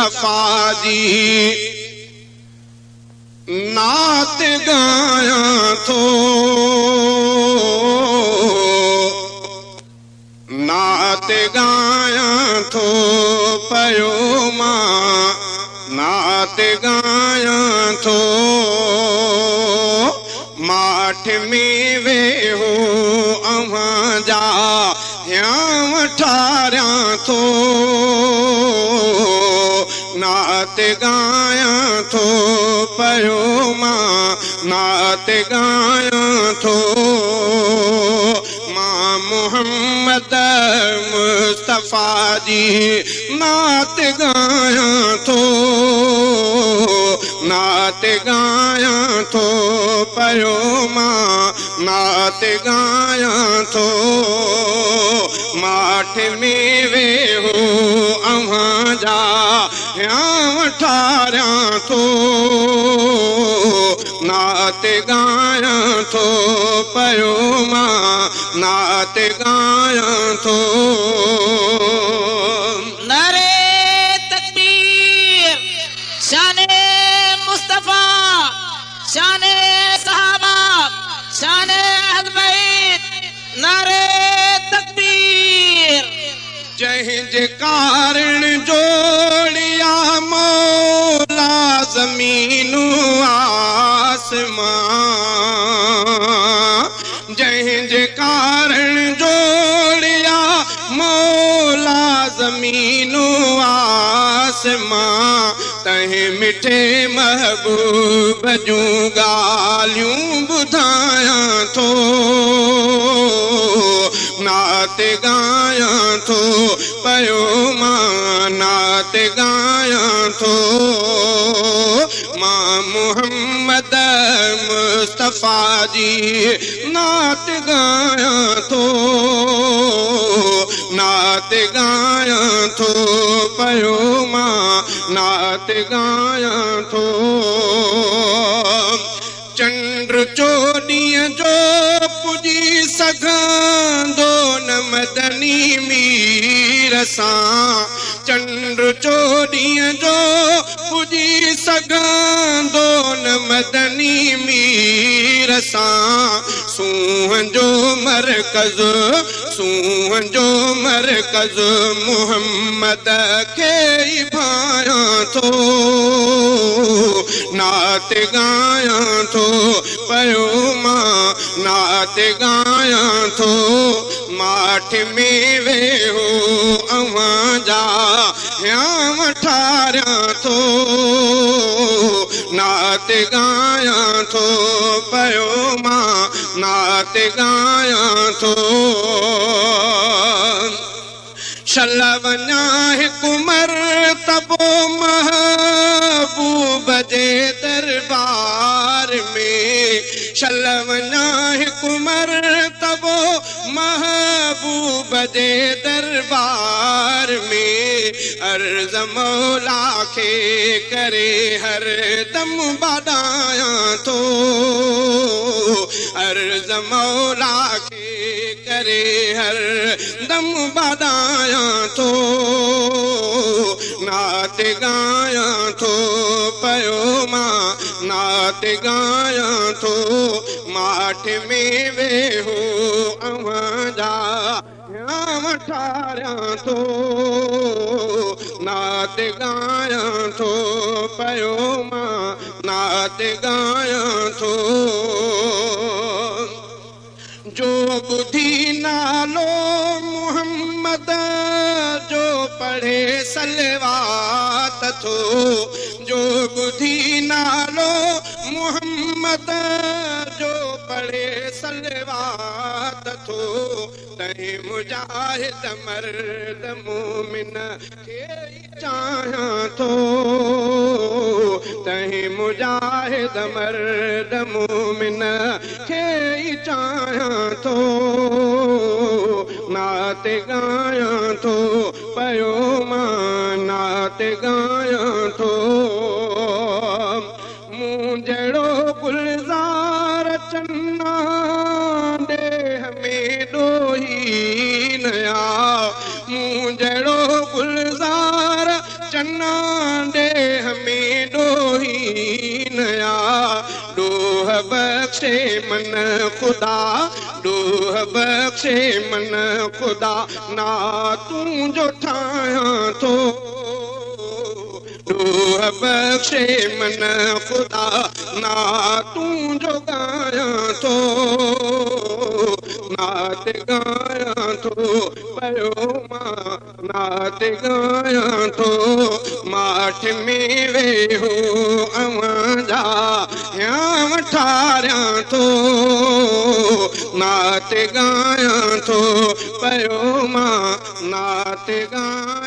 मुस्तफा जी नात गाया थो नात गाया थो पयो मां नात गाया थो माठ में वेहो अव्हां जा ह्याम ठारियां थो नात गाया थो पयो मां नात गाया थो मां मोहम्मद मुस्तफा जी नात गाया थो नात गाया थो पयो मां नात गाया थो माठ में वेहो अव्हां जा ह्याम ठारियां थो नात गाया थो पयो मां नात गाया थो नारे तकबीर शाने मुस्तफा शाने सहाबा शाने अहल बैत नारे तकबीर जंहिंजे कारण जोड़िया मौला ज़मीन आसमां जंहिंजे कारण जोड़िया मौला ज़मीन आसमां तंहिं मिठे महबूब जूं ॻाल्हियूं ॿुधायां थो नात गाया थो पयो मां नात गाया थो मां मोहम्मद मुस्तफा जी नात गाया थो नात गाया थो पयो मां नात गाया थो चंद्र चोॾींहं जो पुॼी सघंदो न मदनी मीर सां चंद्र चोॾींहं जो पुॼी सघंदो न मदनी मीर सां सूंहं जो मरकज़ मुहम्मद खे ई भायां थो नात गाया थो पयो मां नात गाया थो माठ में वेहो अव्हां जा ह्याम ठारियां थो नात गाया थो पयो मां नात गाया थो शल वञा हिकु मरतबो महबूब जे दरबार में शल वञा हिकु मरतबो महबूब जे दरबार में अर्ज़ मौला खे करे हर दम बादायां थो अर्ज़ मौला खे करे हर दम बादायां थो नात गाया थो पयो मां नात गाया थो माठ में वेहो अव्हां जा ह्याम ठारियां थो नात गाया थो पयो मां नात गाया थो जो बुधी नालो मुहम्मद जो पढ़े सलवात थो जो बुधी नालो मुहम्मद जो पढ़े सलवात थो तंहिं मुजाहिद मर्द मोमिन खे चाहियां थो तंहिं मुजाहिद मर्द मोमिन खे चाहियां थो नात गाया थो पयो मां नात गाया थो मूं जहिड़ो गुलज़ार चन्ना ॾेह में ॾोही नया मूं जहिड़ो गुलज़ार चन्ना मन खुदा डोह बख्शे मन खुदा ना तू जो ठाया तो डोह बख्शे मन खुदा ना तू जो गाया तो नात गाया तो पयो मां नात गाया तो माठ में वे हो अवाजा याम ठारिया तो नात गाया तो पयो मां नात गाया